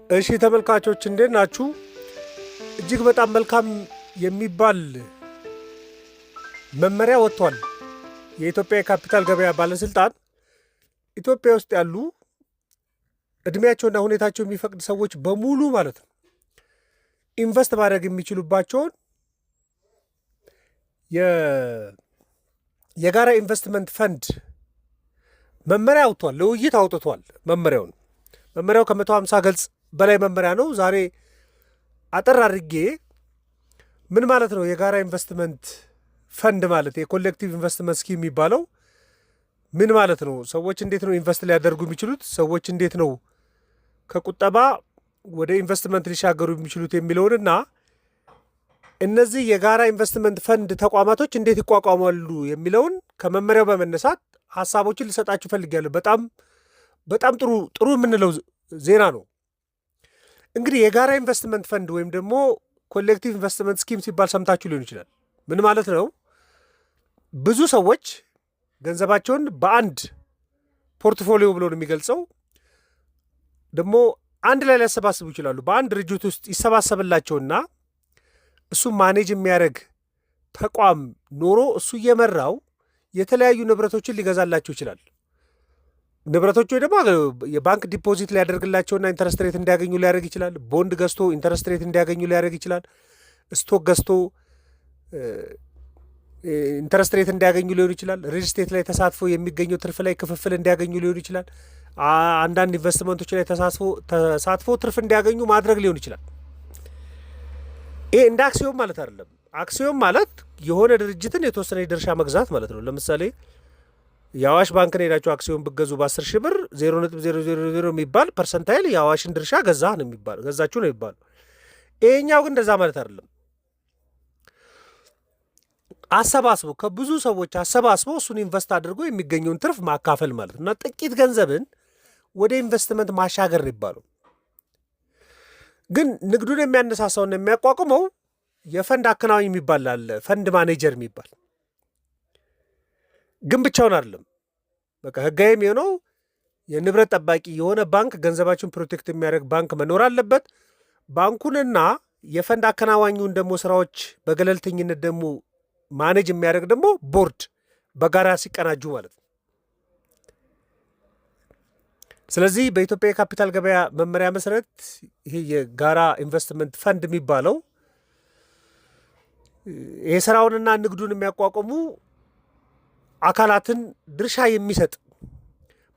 እሺ ተመልካቾች እንዴት ናችሁ? እጅግ በጣም መልካም የሚባል መመሪያ ወጥቷል። የኢትዮጵያ የካፒታል ገበያ ባለስልጣን ኢትዮጵያ ውስጥ ያሉ እድሜያቸውና ሁኔታቸው የሚፈቅድ ሰዎች በሙሉ ማለት ነው ኢንቨስት ማድረግ የሚችሉባቸውን የጋራ ኢንቨስትመንት ፈንድ መመሪያ አውጥቷል። ለውይይት አውጥቷል። መመሪያው ከ150 ገጽ በላይ መመሪያ ነው። ዛሬ አጠር አድርጌ ምን ማለት ነው የጋራ ኢንቨስትመንት ፈንድ ማለት የኮሌክቲቭ ኢንቨስትመንት ስኪም የሚባለው ምን ማለት ነው? ሰዎች እንዴት ነው ኢንቨስት ሊያደርጉ የሚችሉት? ሰዎች እንዴት ነው ከቁጠባ ወደ ኢንቨስትመንት ሊሻገሩ የሚችሉት የሚለውንና እነዚህ የጋራ ኢንቨስትመንት ፈንድ ተቋማቶች እንዴት ይቋቋማሉ የሚለውን ከመመሪያው በመነሳት ሀሳቦችን ልሰጣችሁ ፈልጌያለሁ። በጣም ጥሩ የምንለው ዜና ነው። እንግዲህ የጋራ ኢንቨስትመንት ፈንድ ወይም ደግሞ ኮሌክቲቭ ኢንቨስትመንት ስኪም ሲባል ሰምታችሁ ሊሆን ይችላል። ምን ማለት ነው? ብዙ ሰዎች ገንዘባቸውን በአንድ ፖርትፎሊዮ ብሎ ነው የሚገልጸው። ደግሞ አንድ ላይ ሊያሰባስቡ ይችላሉ። በአንድ ድርጅት ውስጥ ይሰባሰብላቸውና እሱ ማኔጅ የሚያደርግ ተቋም ኖሮ እሱ እየመራው የተለያዩ ንብረቶችን ሊገዛላቸው ይችላል። ንብረቶቹ ደግሞ የባንክ ዲፖዚት ሊያደርግላቸውና ኢንተረስት ሬት እንዲያገኙ ሊያደርግ ይችላል። ቦንድ ገዝቶ ኢንተረስት ሬት እንዲያገኙ ሊያደርግ ይችላል። ስቶክ ገዝቶ ኢንተረስት ሬት እንዲያገኙ ሊሆን ይችላል። ሪል ስቴት ላይ ተሳትፎ የሚገኘው ትርፍ ላይ ክፍፍል እንዲያገኙ ሊሆን ይችላል። አንዳንድ ኢንቨስትመንቶች ላይ ተሳትፎ ትርፍ እንዲያገኙ ማድረግ ሊሆን ይችላል። ይሄ እንደ አክሲዮን ማለት አይደለም። አክሲዮን ማለት የሆነ ድርጅትን የተወሰነ ድርሻ መግዛት ማለት ነው። ለምሳሌ የአዋሽ ባንክን ሄዳችሁ አክሲዮን ብገዙ በ10 ሺህ ብር 0.000 የሚባል ፐርሰንታይል የአዋሽን ድርሻ ገዛችሁ ነው የሚባለው። ይሄኛው ግን እንደዛ ማለት አይደለም። ከብዙ ሰዎች አሰባስቦ እሱን ኢንቨስት አድርጎ የሚገኘውን ትርፍ ማካፈል ማለት እና ጥቂት ገንዘብን ወደ ኢንቨስትመንት ማሻገር ነው ይባለው። ግን ንግዱን የሚያነሳሳውና የሚያቋቁመው የፈንድ አከናዋኝ የሚባል አለ፣ ፈንድ ማኔጀር የሚባል ግን ብቻውን አይደለም። በቃ ህጋዊ የሚሆነው የንብረት ጠባቂ የሆነ ባንክ፣ ገንዘባችሁን ፕሮቴክት የሚያደርግ ባንክ መኖር አለበት። ባንኩንና የፈንድ አከናዋኙን ደግሞ ስራዎች በገለልተኝነት ደግሞ ማኔጅ የሚያደርግ ደግሞ ቦርድ በጋራ ሲቀናጁ ማለት ነው። ስለዚህ በኢትዮጵያ የካፒታል ገበያ መመሪያ መሰረት ይሄ የጋራ ኢንቨስትመንት ፈንድ የሚባለው ይሄ ስራውንና ንግዱን የሚያቋቁሙ አካላትን ድርሻ የሚሰጥ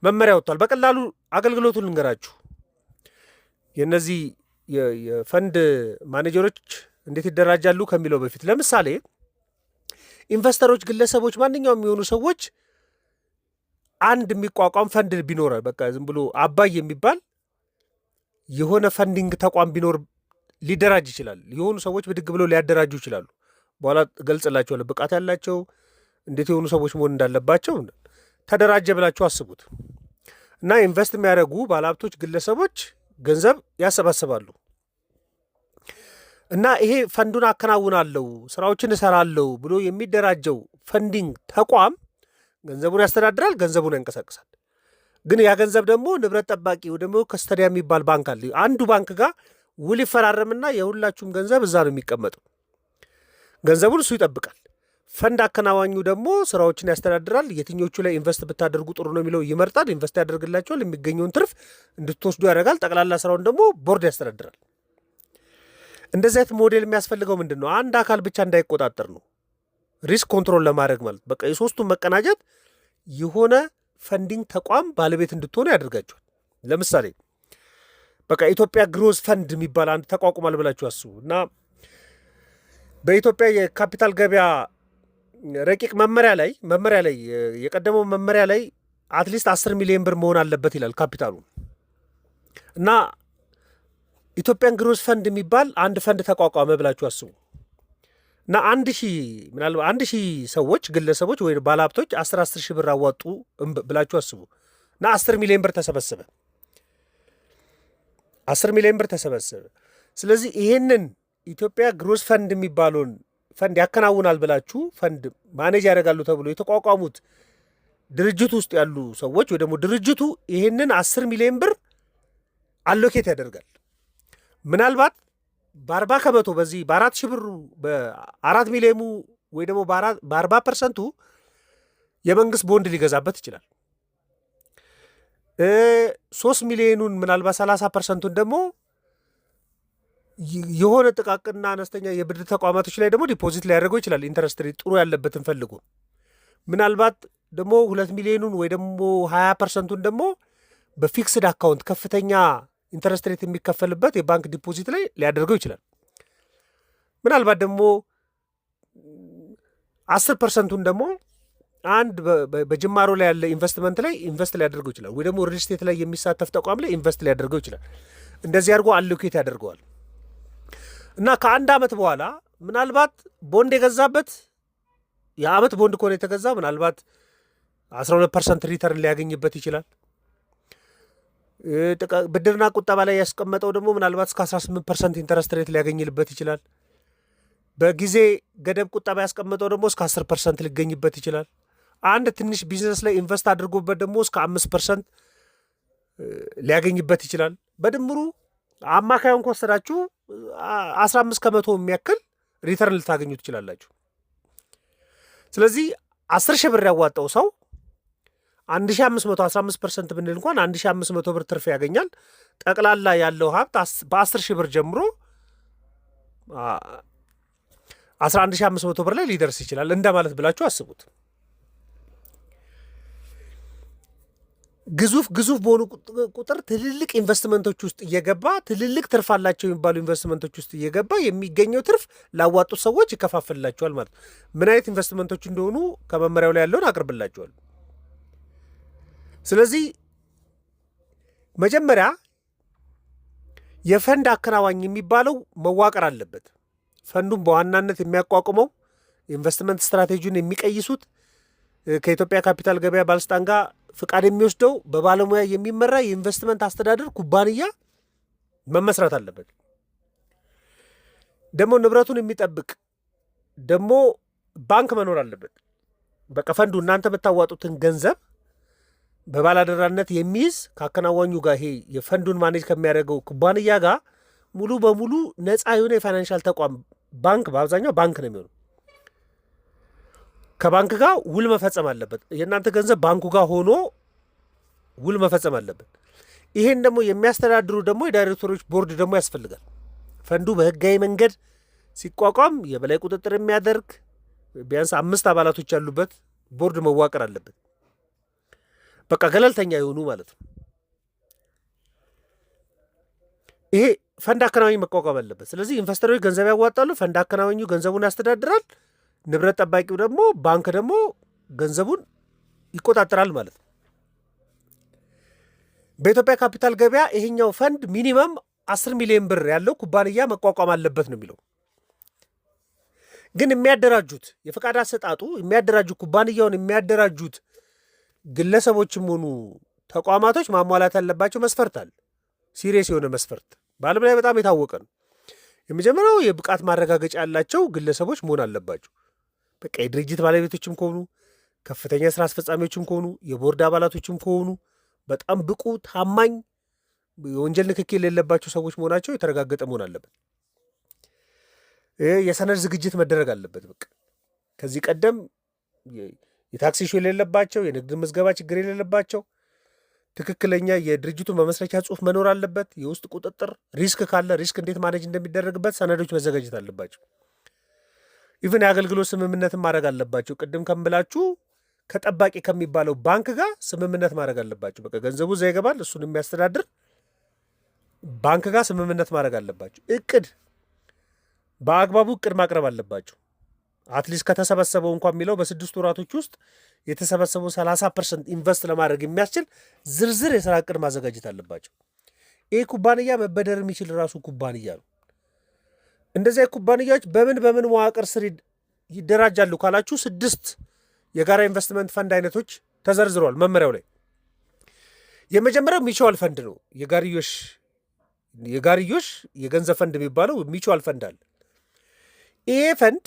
መመሪያ ወጥቷል። በቀላሉ አገልግሎቱን ልንገራችሁ። የእነዚህ የፈንድ ማኔጀሮች እንዴት ይደራጃሉ ከሚለው በፊት ለምሳሌ ኢንቨስተሮች፣ ግለሰቦች፣ ማንኛውም የሚሆኑ ሰዎች አንድ የሚቋቋም ፈንድ ቢኖረ በቃ ዝም ብሎ አባይ የሚባል የሆነ ፈንዲንግ ተቋም ቢኖር ሊደራጅ ይችላል። የሆኑ ሰዎች ብድግ ብለው ሊያደራጁ ይችላሉ። በኋላ ገልጽላቸዋለሁ ብቃት ያላቸው እንዴት የሆኑ ሰዎች መሆን እንዳለባቸው። ተደራጀ ብላችሁ አስቡት እና ኢንቨስት የሚያደርጉ ባለሀብቶች፣ ግለሰቦች ገንዘብ ያሰባስባሉ እና ይሄ ፈንዱን አከናውናለሁ፣ ስራዎችን እሰራለሁ ብሎ የሚደራጀው ፈንዲንግ ተቋም ገንዘቡን ያስተዳድራል፣ ገንዘቡን ያንቀሳቅሳል። ግን ያ ገንዘብ ደግሞ ንብረት ጠባቂ ደግሞ ከስተዲያ የሚባል ባንክ አለ። አንዱ ባንክ ጋር ውል ይፈራረምና የሁላችሁም ገንዘብ እዛ ነው የሚቀመጠው። ገንዘቡን እሱ ይጠብቃል። ፈንድ አከናዋኙ ደግሞ ስራዎችን ያስተዳድራል። የትኞቹ ላይ ኢንቨስት ብታደርጉ ጥሩ ነው የሚለው ይመርጣል። ኢንቨስት ያደርግላቸዋል። የሚገኘውን ትርፍ እንድትወስዱ ያደርጋል። ጠቅላላ ስራውን ደግሞ ቦርድ ያስተዳድራል። እንደዚህ አይነት ሞዴል የሚያስፈልገው ምንድን ነው? አንድ አካል ብቻ እንዳይቆጣጠር ነው። ሪስክ ኮንትሮል ለማድረግ ማለት በቃ የሶስቱን መቀናጀት የሆነ ፈንዲንግ ተቋም ባለቤት እንድትሆኑ ያደርጋቸዋል። ለምሳሌ በቃ ኢትዮጵያ ግሮዝ ፈንድ የሚባል አንድ ተቋቁሟል ብላችሁ አስቡ እና በኢትዮጵያ የካፒታል ገበያ ረቂቅ መመሪያ ላይ የቀደመው መመሪያ ላይ አትሊስት 10 ሚሊዮን ብር መሆን አለበት ይላል ካፒታሉ እና ኢትዮጵያን ግሮዝ ፈንድ የሚባል አንድ ፈንድ ተቋቋመ ብላችሁ አስቡ እና 1,000 ሰዎች ግለሰቦች ወይ ባለሀብቶች 10 ሺህ ብር አዋጡ ብላችሁ አስቡ እና 10 ሚሊዮን ብር ተሰበሰበ። 10 ሚሊዮን ብር ተሰበሰበ። ስለዚህ ይሄንን ኢትዮጵያ ግሮዝ ፈንድ የሚባለውን ፈንድ ያከናውናል ብላችሁ ፈንድ ማኔጅ ያደርጋሉ ተብሎ የተቋቋሙት ድርጅቱ ውስጥ ያሉ ሰዎች ወይ ደግሞ ድርጅቱ ይሄንን 10 ሚሊዮን ብር አሎኬት ያደርጋል ምናልባት በ40% በዚህ በ4 ሺህ ብሩ በ4 ሚሊዮኑ ወይ ደግሞ በ40% የመንግስት ቦንድ ሊገዛበት ይችላል። 3 ሚሊዮኑን ምናልባት 30%ን ደግሞ የሆነ ጥቃቅንና አነስተኛ የብድር ተቋማቶች ላይ ደግሞ ዲፖዚት ሊያደርገው ይችላል። ኢንተረስት ሬት ጥሩ ያለበትን ፈልጎ ምናልባት ደግሞ 2 ሚሊዮኑን ወይ ደግሞ 20%ን ደግሞ በፊክስድ አካውንት ከፍተኛ ኢንተረስት ሬት የሚከፈልበት የባንክ ዲፖዚት ላይ ሊያደርገው ይችላል። ምናልባት ደግሞ 10%ን ደግሞ አንድ በጅማሮ ላይ ያለ ኢንቨስትመንት ላይ ኢንቨስት ሊያደርገው ይችላል። ወይ ደግሞ ሪል ስቴት ላይ የሚሳተፍ ተቋም ላይ ኢንቨስት ሊያደርገው ይችላል። እንደዚህ አድርጎ አሎኬት ያደርገዋል እና ከአንድ ዓመት በኋላ ምናልባት ቦንድ የገዛበት የዓመት ቦንድ ከሆነ የተገዛ ምናልባት 12% ሪተርን ሊያገኝበት ይችላል። ብድርና ቁጠባ ላይ ያስቀመጠው ደግሞ ምናልባት እስከ 18% ኢንተረስት ሬት ሊያገኝልበት ይችላል። በጊዜ ገደብ ቁጠባ ያስቀመጠው ደግሞ እስከ 10% ሊገኝበት ይችላል። አንድ ትንሽ ቢዝነስ ላይ ኢንቨስት አድርጎበት ደግሞ እስከ 5% ሊያገኝበት ይችላል። በድምሩ አማካዩን ከወሰዳችሁ 15% የሚያክል ሪተርን ልታገኙ ትችላላችሁ። ስለዚህ 10 ሺህ ብር ያዋጣው ሰው 1500 15% ብንል እንኳን 1500 ብር ትርፍ ያገኛል። ጠቅላላ ያለው ሀብት በ10 ሺህ ብር ጀምሮ 11500 ብር ላይ ሊደርስ ይችላል እንደማለት ብላችሁ አስቡት። ግዙፍ በሆኑ ቁጥር ትልልቅ ኢንቨስትመንቶች ውስጥ እየገባ ትልልቅ ትርፍ አላቸው የሚባሉ ኢንቨስትመንቶች ውስጥ እየገባ የሚገኘው ትርፍ ላዋጡት ሰዎች ይከፋፍላቸዋል ማለት ነው። ምን አይነት ኢንቨስትመንቶች እንደሆኑ ከመመሪያው ላይ ያለውን አቅርብላቸዋል። ስለዚህ መጀመሪያ የፈንድ አከናዋኝ የሚባለው መዋቀር አለበት። ፈንዱን በዋናነት የሚያቋቁመው ኢንቨስትመንት ስትራቴጂውን የሚቀይሱት ከኢትዮጵያ ካፒታል ገበያ ባለስልጣን ጋር ፍቃድ የሚወስደው በባለሙያ የሚመራ የኢንቨስትመንት አስተዳደር ኩባንያ መመስረት አለበት። ደግሞ ንብረቱን የሚጠብቅ ደግሞ ባንክ መኖር አለበት። በቃ ፈንዱ እናንተ የምታዋጡትን ገንዘብ በባላደራነት የሚይዝ ከአከናዋኙ ጋር ይሄ የፈንዱን ማኔጅ ከሚያደርገው ኩባንያ ጋር ሙሉ በሙሉ ነፃ የሆነ የፋይናንሻል ተቋም ባንክ፣ በአብዛኛው ባንክ ነው የሚሆነው። ከባንክ ጋር ውል መፈጸም አለበት። የእናንተ ገንዘብ ባንኩ ጋር ሆኖ ውል መፈጸም አለበት። ይሄን ደግሞ የሚያስተዳድሩ ደግሞ የዳይሬክተሮች ቦርድ ደግሞ ያስፈልጋል። ፈንዱ በህጋዊ መንገድ ሲቋቋም የበላይ ቁጥጥር የሚያደርግ ቢያንስ 5 አባላቶች ያሉበት ቦርድ መዋቀር አለበት። በቃ ገለልተኛ የሆኑ ማለት ነው። ይሄ ፈንድ አከናዋኝ መቋቋም አለበት። ስለዚህ ኢንቨስተሮች ገንዘብ ያዋጣሉ፣ ፈንድ አከናዋኙ ገንዘቡን ያስተዳድራል፣ ንብረት ጠባቂው ደግሞ ባንክ ደግሞ ገንዘቡን ይቆጣጠራል ማለት ነው። በኢትዮጵያ ካፒታል ገበያ ይሄኛው ፈንድ ሚኒመም 10 ሚሊዮን ብር ያለው ኩባንያ መቋቋም አለበት ነው የሚለው። ግን የሚያደራጁት የፈቃድ አሰጣጡ የሚያደራጁት ኩባንያውን የሚያደራጁት ግለሰቦችም ሆኑ ተቋማቶች ማሟላት ያለባቸው መስፈርት አለ። ሲሪየስ የሆነ መስፈርት በዓለም ላይ በጣም የታወቀ ነው። የመጀመሪያው የብቃት ማረጋገጫ ያላቸው ግለሰቦች መሆን አለባቸው። በቃ የድርጅት ባለቤቶችም ከሆኑ ከፍተኛ ስራ አስፈጻሚዎችም ከሆኑ የቦርድ አባላቶችም ከሆኑ በጣም ብቁ፣ ታማኝ፣ የወንጀል ንክኪ የሌለባቸው ሰዎች መሆናቸው የተረጋገጠ መሆን አለበት። የሰነድ ዝግጅት መደረግ አለበት። በቃ ከዚህ ቀደም የታክስ ኢሹ የሌለባቸው፣ የንግድ ምዝገባ ችግር የሌለባቸው፣ ትክክለኛ የድርጅቱ መመስረቻ ጽሑፍ መኖር አለበት። የውስጥ ቁጥጥር፣ ሪስክ ካለ ሪስክ እንዴት ማኔጅ እንደሚደረግበት ሰነዶች መዘጋጀት አለባቸው። ኢቭን የአገልግሎት ስምምነትን ማድረግ አለባቸው። ቅድም ከምላችሁ ከጠባቂ ከሚባለው ባንክ ጋር ስምምነት ማድረግ አለባቸው። በቃ ገንዘቡ እዛ ይገባል፣ እሱን የሚያስተዳድር ባንክ ጋር ስምምነት ማድረግ አለባቸው። እቅድ በአግባቡ እቅድ ማቅረብ አለባቸው። አትሊስት ከተሰበሰበው እንኳን የሚለው በ6 ወራቶች ውስጥ የተሰበሰበው 30% ኢንቨስት ለማድረግ የሚያስችል ዝርዝር የስራ እቅድ ማዘጋጀት አለባቸው። ይህ ኩባንያ መበደር የሚችል ራሱ ኩባንያ ነው። እንደዚያ ኩባንያዎች በምን መዋቅር ስር ይደራጃሉ ካላችሁ 6 የጋራ ኢንቨስትመንት ፈንድ አይነቶች ተዘርዝረዋል መመሪያው ላይ። የመጀመሪያው ሚቹዋል ፈንድ ነው። የጋርዮሽ የገንዘብ ፈንድ የሚባለው ሚቹዋል ፈንድ አለ። ይሄ ፈንድ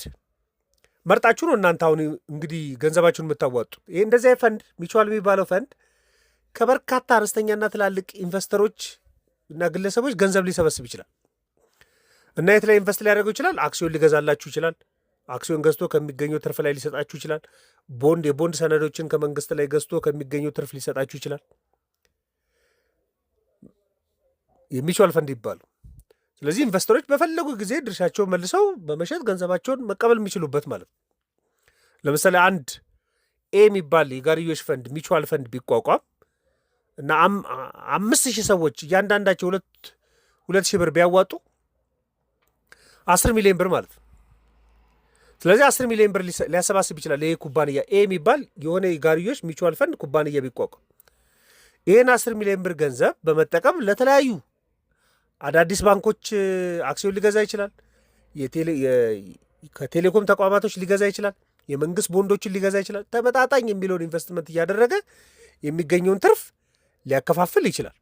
መርጣችሁ ነው እናንተ አሁን እንግዲህ ገንዘባችሁን የምታዋጡት። ይሄ እንደዚያ ፈንድ ሚቹዋል የሚባለው ፈንድ ከበርካታ አነስተኛና ትላልቅ ኢንቨስተሮች እና ግለሰቦች ገንዘብ ሊሰበስብ ይችላል። እና የት ላይ ኢንቨስት ሊያደርገው ይችላል? አክሲዮን ሊገዛላችሁ ይችላል። አክሲዮን ገዝቶ ከሚገኘው ትርፍ ላይ ሊሰጣችሁ ይችላል። የቦንድ ሰነዶችን ከመንግስት ላይ ገዝቶ ከሚገኘው ትርፍ ሊሰጣችሁ ይችላል። የሚቹዋል ፈንድ ይባሉ። ስለዚህ ኢንቨስተሮች በፈለጉ ጊዜ ድርሻቸውን መልሰው በመሸጥ ገንዘባቸውን መቀበል የሚችሉበት ማለት ነው። ለምሳሌ አንድ ኤ የሚባል የጋርዮሽ ፈንድ ሚቹዋል ፈንድ ቢቋቋም እና 5,000 ሰዎች እያንዳንዳቸው 2,000 ብር ቢያዋጡ 10 ሚሊዮን ብር ማለት ነው። ስለዚህ 10 ሚሊዮን ብር ሊያሰባስብ ይችላል። ይሄ ኩባንያ ኤ የሚባል የሆነ የጋርዮሽ ሚቹዋል ፈንድ ኩባንያ ቢቋቋም ይህን 10 ሚሊዮን ብር ገንዘብ በመጠቀም ለተለያዩ አዳዲስ ባንኮች አክሲዮን ሊገዛ ይችላል። ከቴሌኮም ተቋማቶች ሊገዛ ይችላል። የመንግስት ቦንዶችን ሊገዛ ይችላል። ተመጣጣኝ የሚለውን ኢንቨስትመንት እያደረገ የሚገኘውን ትርፍ ሊያከፋፍል ይችላል።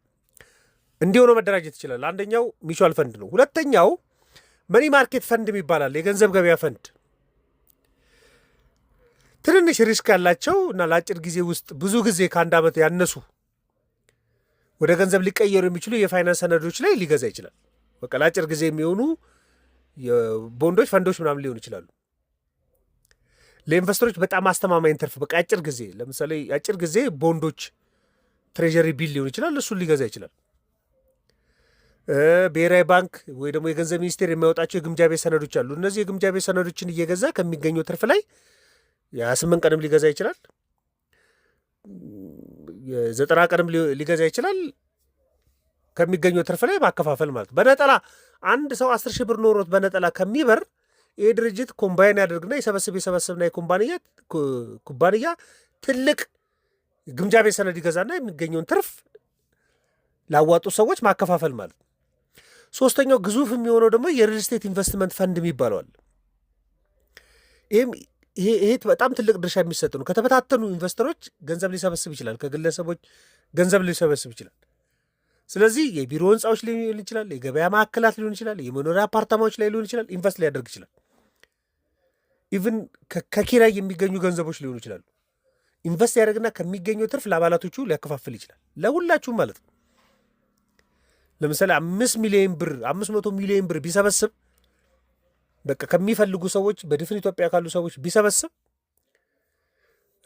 እንዲህ ሆኖ መደራጀት ይችላል። አንደኛው ሚቹዋል ፈንድ ነው። ሁለተኛው መኒ ማርኬት ፈንድ ይባላል። የገንዘብ ገበያ ፈንድ ትንንሽ ሪስክ ያላቸው እና ለአጭር ጊዜ ውስጥ ብዙ ጊዜ ከአንድ ዓመት ያነሱ ወደ ገንዘብ ሊቀየሩ የሚችሉ የፋይናንስ ሰነዶች ላይ ሊገዛ ይችላል። በቃ ለአጭር ጊዜ የሚሆኑ ቦንዶች፣ ፈንዶች ምናምን ሊሆኑ ይችላሉ። ለኢንቨስተሮች በጣም አስተማማኝ ትርፍ በቃ አጭር ጊዜ፣ ለምሳሌ አጭር ጊዜ ቦንዶች፣ ትሬጀሪ ቢል ሊሆን ይችላል። እሱን ሊገዛ ይችላል። ብሔራዊ ባንክ ወይ ደግሞ የገንዘብ ሚኒስቴር የሚያወጣቸው የግምጃ ቤት ሰነዶች አሉ። እነዚህ የግምጃ ቤት ሰነዶችን እየገዛ ከሚገኘው ትርፍ ላይ የ8 ቀንም ሊገዛ ይችላል። የ90 ቀንም ሊገዛ ይችላል። ከሚገኘው ትርፍ ላይ ማከፋፈል ማለት በነጠላ አንድ ሰው 10,000 ብር ኖሮት በነጠላ ከሚበር ይህ ድርጅት ኮምባይን ያደርግና የሰበስብና ኩባንያ ትልቅ ግምጃ ቤት ሰነድ ይገዛና የሚገኘውን ትርፍ ላዋጡ ሰዎች ማከፋፈል ማለት ነው። ሶስተኛው ግዙፍ የሚሆነው ደግሞ የሪል ስቴት ኢንቨስትመንት ፈንድ የሚባለዋል። ይሄ በጣም ትልቅ ድርሻ የሚሰጥ ነው። ከተበታተኑ ኢንቨስተሮች ገንዘብ ሊሰበስብ ይችላል። ከግለሰቦች ገንዘብ ሊሰበስብ ይችላል። ስለዚህ የቢሮ ህንፃዎች ሊሆን ይችላል፣ የገበያ ማዕከላት ሊሆን ይችላል፣ የመኖሪያ አፓርታማዎች ላይ ሊሆን ይችላል። ኢንቨስት ሊያደርግ ይችላል። ኢቭን ከኪራይ የሚገኙ ገንዘቦች ሊሆኑ ይችላሉ። ኢንቨስት ያደርግና ከሚገኘው ትርፍ ለአባላቶቹ ሊያከፋፍል ይችላል። ለሁላችሁም ማለት ነው። ለምሳሌ 500 ሚሊዮን ብር ቢሰበስብ በቃ ከሚፈልጉ ሰዎች በድፍን ኢትዮጵያ ካሉ ሰዎች ቢሰበስብ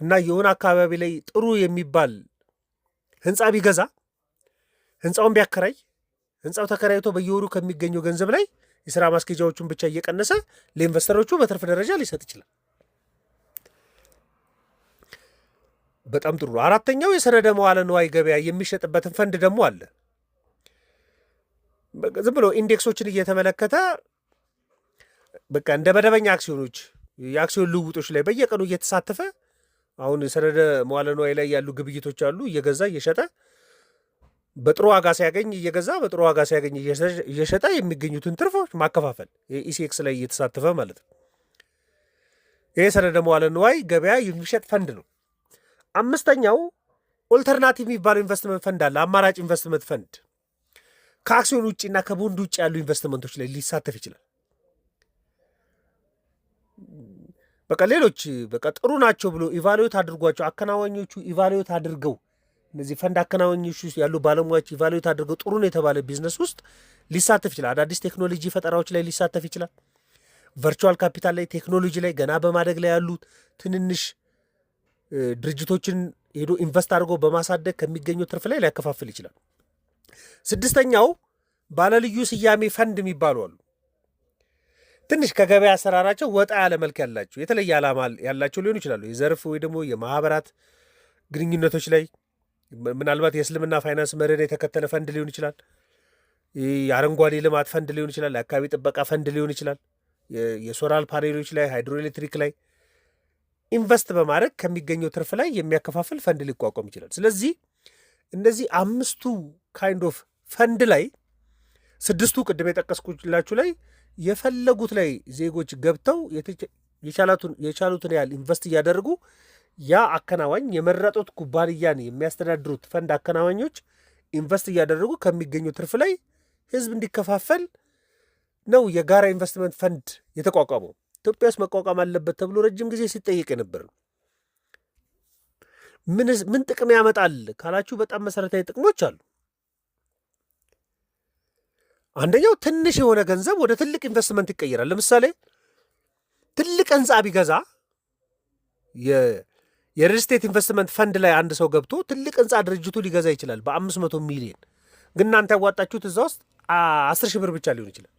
እና የሆነ አካባቢ ላይ ጥሩ የሚባል ህንፃ ቢገዛ ህንፃውን ቢያከራይ ህንፃው ተከራይቶ በየወሩ ከሚገኘው ገንዘብ ላይ የሥራ ማስኬጃዎቹን ብቻ እየቀነሰ ለኢንቨስተሮቹ በትርፍ ደረጃ ሊሰጥ ይችላል። በጣም ጥሩ። አራተኛው የሰነደ መዋለ ንዋይ ገበያ የሚሸጥበትን ፈንድ ደግሞ አለ። ዝም ብሎ ኢንዴክሶችን እየተመለከተ በቃ እንደ መደበኛ አክሲዮኖች የአክሲዮን ልውውጦች ላይ በየቀኑ እየተሳተፈ አሁን ሰነደ መዋለ ንዋይ ላይ ያሉ ግብይቶች አሉ። እየገዛ እየሸጠ በጥሩ ዋጋ ሲያገኝ እየገዛ በጥሩ ዋጋ ሲያገኝ እየሸጠ የሚገኙትን ትርፎች ማከፋፈል ኢሲኤክስ ላይ እየተሳተፈ ማለት ነው። ይህ ሰነደ መዋለ ንዋይ ገበያ የሚሸጥ ፈንድ ነው። አምስተኛው ኦልተርናቲቭ የሚባለው ኢንቨስትመንት ፈንድ አለ። አማራጭ ኢንቨስትመንት ፈንድ ከአክሲዮን ውጭና ከቦንድ ውጭ ያሉ ኢንቨስትመንቶች ላይ ሊሳተፍ ይችላል። በቃ ሌሎች በቃ ጥሩ ናቸው ብሎ ኢቫሉዌት አድርጓቸው አከናዋኞቹ ኢቫሉዌት አድርገው እነዚህ ፈንድ አከናዋኞች ውስጥ ያሉ ባለሙያዎች ኢቫሉዌት አድርገው ጥሩ ነው የተባለ ቢዝነስ ውስጥ ሊሳተፍ ይችላል። አዳዲስ ቴክኖሎጂ ፈጠራዎች ላይ ሊሳተፍ ይችላል። ቨርቹዋል ካፒታል ላይ፣ ቴክኖሎጂ ላይ ገና በማደግ ላይ ያሉ ትንንሽ ድርጅቶችን ሄዶ ኢንቨስት አድርገው በማሳደግ ከሚገኘው ትርፍ ላይ ሊያከፋፍል ይችላል። ስድስተኛው ባለልዩ ስያሜ ፈንድ የሚባሉ አሉ። ትንሽ ከገበያ አሰራራቸው ወጣ ያለ መልክ ያላቸው የተለየ ዓላማ ያላቸው ሊሆኑ ይችላሉ። የዘርፍ ወይ ደግሞ የማህበራት ግንኙነቶች ላይ ምናልባት የእስልምና ፋይናንስ መርህን የተከተለ ፈንድ ሊሆን ይችላል። የአረንጓዴ ልማት ፈንድ ሊሆን ይችላል። የአካባቢ ጥበቃ ፈንድ ሊሆን ይችላል። የሶላር ፓኔሎች ላይ፣ ሃይድሮኤሌክትሪክ ላይ ኢንቨስት በማድረግ ከሚገኘው ትርፍ ላይ የሚያከፋፍል ፈንድ ሊቋቋም ይችላል። ስለዚህ እነዚህ አምስቱ ካይንድ ኦፍ ፈንድ ላይ ስድስቱ ቅድም የጠቀስኩላችሁ ላይ የፈለጉት ላይ ዜጎች ገብተው የቻሉትን ያህል ኢንቨስት እያደረጉ ያ አከናዋኝ የመረጡት ኩባንያን የሚያስተዳድሩት ፈንድ አከናዋኞች ኢንቨስት እያደረጉ ከሚገኙ ትርፍ ላይ ህዝብ እንዲከፋፈል ነው የጋራ ኢንቨስትመንት ፈንድ የተቋቋመው። ኢትዮጵያ ውስጥ መቋቋም አለበት ተብሎ ረጅም ጊዜ ሲጠየቅ ነበር። ምን ጥቅም ያመጣል ካላችሁ በጣም መሰረታዊ ጥቅሞች አሉ። አንደኛው ትንሽ የሆነ ገንዘብ ወደ ትልቅ ኢንቨስትመንት ይቀየራል። ለምሳሌ ትልቅ ህንፃ ቢገዛ የሪል ስቴት ኢንቨስትመንት ፈንድ ላይ አንድ ሰው ገብቶ ትልቅ ህንፃ ድርጅቱ ሊገዛ ይችላል በ500 ሚሊዮን። ግን እናንተ ያዋጣችሁት እዛ ውስጥ 10 ሺህ ብር ብቻ ሊሆን ይችላል።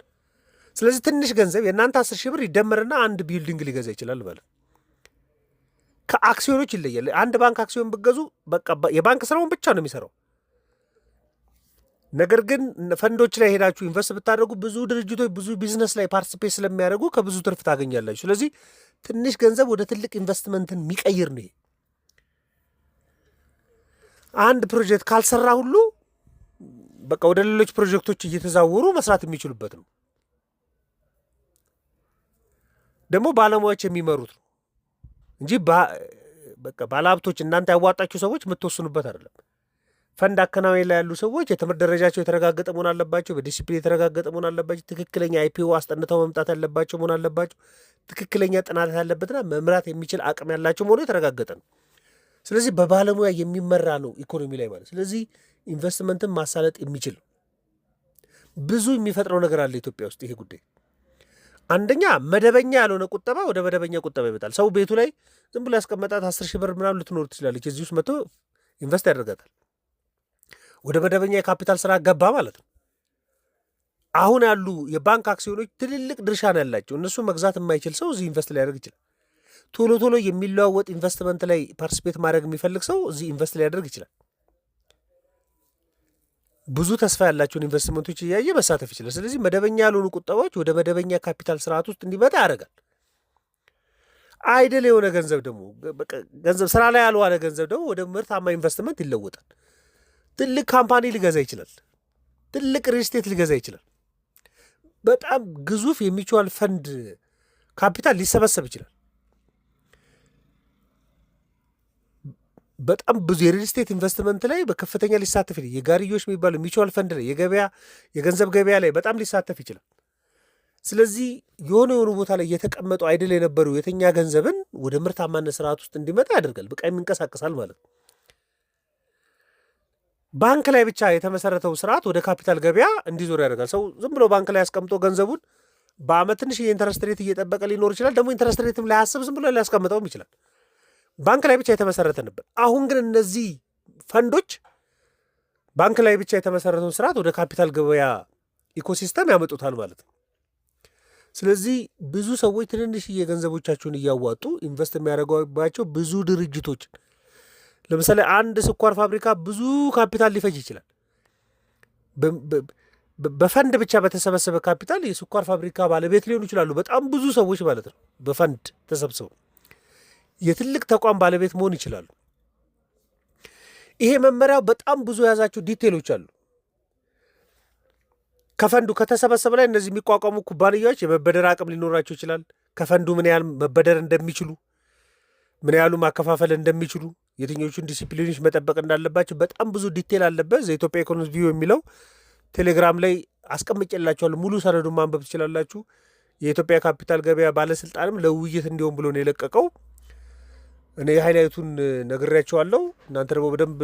ስለዚህ ትንሽ ገንዘብ የእናንተ 10 ሺህ ብር ይደመርና አንድ ቢልዲንግ ሊገዛ ይችላል ማለት። ከአክሲዮኖች ይለያል። አንድ ባንክ አክሲዮን ብገዙ በቃ የባንክ ስራውን ብቻ ነው የሚሰራው። ነገር ግን ፈንዶች ላይ ሄዳችሁ ኢንቨስት ብታደርጉ ብዙ ድርጅቶች ብዙ ቢዝነስ ላይ ፓርቲሲፔት ስለሚያደርጉ ከብዙ ትርፍ ታገኛላችሁ። ስለዚህ ትንሽ ገንዘብ ወደ ትልቅ ኢንቨስትመንትን የሚቀይር ነው። አንድ ፕሮጀክት ካልሰራ ሁሉ በቃ ወደ ሌሎች ፕሮጀክቶች እየተዛወሩ መስራት የሚችሉበት ነው። ደግሞ ባለሙያዎች የሚመሩት ነው እንጂ በቃ ባለሀብቶች እናንተ ያዋጣችሁ ሰዎች የምትወስኑበት አይደለም። ፈንድ አከናዋኝ ላይ ያሉ ሰዎች የትምህርት ደረጃቸው የተረጋገጠ መሆን አለባቸው። በዲሲፕሊን የተረጋገጠ መሆን አለባቸው። ትክክለኛ አይፒኦ አስጠንተው መምጣት ያለባቸው መሆን አለባቸው። ትክክለኛ ጥናት ያለበትና መምራት የሚችል አቅም ያላቸው መሆኑ የተረጋገጠ ነው። ስለዚህ በባለሙያ የሚመራ ነው ኢኮኖሚ ላይ ማለት። ስለዚህ ኢንቨስትመንትን ማሳለጥ የሚችል ብዙ የሚፈጥረው ነገር አለ ኢትዮጵያ ውስጥ። ይሄ ጉዳይ አንደኛ መደበኛ ያልሆነ ቁጠባ ወደ መደበኛ ቁጠባ ይመጣል። ሰው ቤቱ ላይ ዝም ብሎ ያስቀመጣት 10 ሺህ ብር ምናምን ልትኖር ትችላለች። እዚህ ውስጥ መጥቶ ኢንቨስት ያደርጋታል። ወደ መደበኛ የካፒታል ስራ ገባ ማለት ነው። አሁን ያሉ የባንክ አክሲዮኖች ትልልቅ ድርሻ ነው ያላቸው። እነሱ መግዛት የማይችል ሰው እዚህ ኢንቨስት ሊያደርግ ይችላል። ቶሎ ቶሎ የሚለዋወጥ ኢንቨስትመንት ላይ ፓርቲሲፔት ማድረግ የሚፈልግ ሰው እዚህ ኢንቨስት ሊያደርግ ይችላል። ብዙ ተስፋ ያላቸውን ኢንቨስትመንቶች እያየ መሳተፍ ይችላል። ስለዚህ መደበኛ ያልሆኑ ቁጠባዎች ወደ መደበኛ ካፒታል ስርዓት ውስጥ እንዲመጣ ያደርጋል። አይደል የሆነ ገንዘብ ደግሞ ገንዘብ ስራ ላይ ያልዋለ ገንዘብ ደግሞ ወደ ምርታማ ኢንቨስትመንት ይለወጣል። ትልቅ ካምፓኒ ሊገዛ ይችላል። ትልቅ ሪል ስቴት ሊገዛ ይችላል። በጣም ግዙፍ የሚቹዋል ፈንድ ካፒታል ሊሰበሰብ ይችላል። በጣም ብዙ የሪል ስቴት ኢንቨስትመንት ላይ በከፍተኛ ሊሳተፍ ይችላል። የጋርዮሽ የሚባለው ሚቹዋል ፈንድ ላይ የገንዘብ ገበያ ላይ በጣም ሊሳተፍ ይችላል። ስለዚህ የሆነ ቦታ ላይ የተቀመጡ አይደል የነበሩ የተኛ ገንዘብን ወደ ምርታማነት ስርዓት ውስጥ እንዲመጣ ያደርጋል። በቃ የሚንቀሳቀሳል ማለት ነው። ባንክ ላይ ብቻ የተመሰረተው ስርዓት ወደ ካፒታል ገበያ እንዲዞር ያደርጋል። ሰው ዝም ብሎ ባንክ ላይ አስቀምጦ ገንዘቡን በአመት ትንሽ የኢንተረስት ሬት እየጠበቀ ሊኖር ይችላል። ደግሞ ኢንተረስት ሬትም ላያስብ ዝም ብሎ ሊያስቀምጠውም ይችላል። ባንክ ላይ ብቻ የተመሰረተ ነበር። አሁን ግን እነዚህ ፈንዶች ባንክ ላይ ብቻ የተመሰረተውን ስርዓት ወደ ካፒታል ገበያ ኢኮሲስተም ያመጡታል ማለት ነው። ስለዚህ ብዙ ሰዎች ትንንሽዬ ገንዘቦቻቸውን እያዋጡ ኢንቨስት የሚያደርጓቸው ብዙ ድርጅቶችን ለምሳሌ አንድ ስኳር ፋብሪካ ብዙ ካፒታል ሊፈጅ ይችላል። በፈንድ ብቻ በተሰበሰበ ካፒታል የስኳር ፋብሪካ ባለቤት ሊሆኑ ይችላሉ። በጣም ብዙ ሰዎች ማለት ነው። በፈንድ ተሰብስበው የትልቅ ተቋም ባለቤት መሆን ይችላሉ። ይሄ መመሪያው በጣም ብዙ የያዛቸው ዲቴሎች አሉ። ከፈንዱ ከተሰበሰበ ላይ እነዚህ የሚቋቋሙ ኩባንያዎች የመበደር አቅም ሊኖራቸው ይችላል። ከፈንዱ ምን ያህል መበደር እንደሚችሉ፣ ምን ያህሉ ማከፋፈል እንደሚችሉ፣ የትኞቹን ዲሲፕሊኖች መጠበቅ እንዳለባቸው በጣም ብዙ ዲቴል አለበት። ዘኢትዮጵያ ኢኮኖሚስት ቪው የሚለው ቴሌግራም ላይ አስቀምጬላችኋለሁ። ሙሉ ሰነዱን ማንበብ ትችላላችሁ። የኢትዮጵያ ካፒታል ገበያ ባለስልጣንም ለውይይት እንዲሆን ብሎ ነው የለቀቀው። እኔ ሃይላይቱን ነግሬያቸዋለሁ። እናንተ ደግሞ በደንብ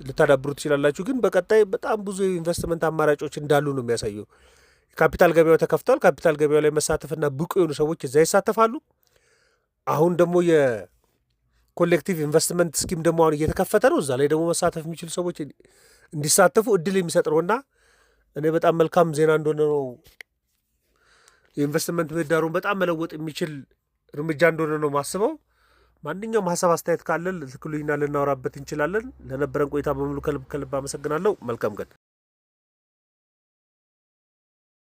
ልታዳብሩ ትችላላችሁ። ግን በቀጣይ በጣም ብዙ የኢንቨስትመንት አማራጮች እንዳሉ ነው የሚያሳየው። ካፒታል ገበያው ተከፍቷል። ካፒታል ገበያው ላይ መሳተፍና ብቁ የሆኑ ሰዎች እዛ ይሳተፋሉ። አሁን ደግሞ የኮሌክቲቭ ኢንቨስትመንት ስኪም ደግሞ አሁን እየተከፈተ ነው። እዛ ላይ ደግሞ መሳተፍ የሚችሉ ሰዎች እንዲሳተፉ እድል የሚሰጥ ነውና እኔ በጣም መልካም ዜና እንደሆነ ነው። የኢንቨስትመንት ምህዳሩን በጣም መለወጥ የሚችል እርምጃ እንደሆነ ነው ማስበው። ማንኛውም ሀሳብ አስተያየት ካለን ልትልኩልኝና ልናወራበት እንችላለን። ለነበረን ቆይታ በሙሉ ከልብ አመሰግናለሁ። መልካም ቀን።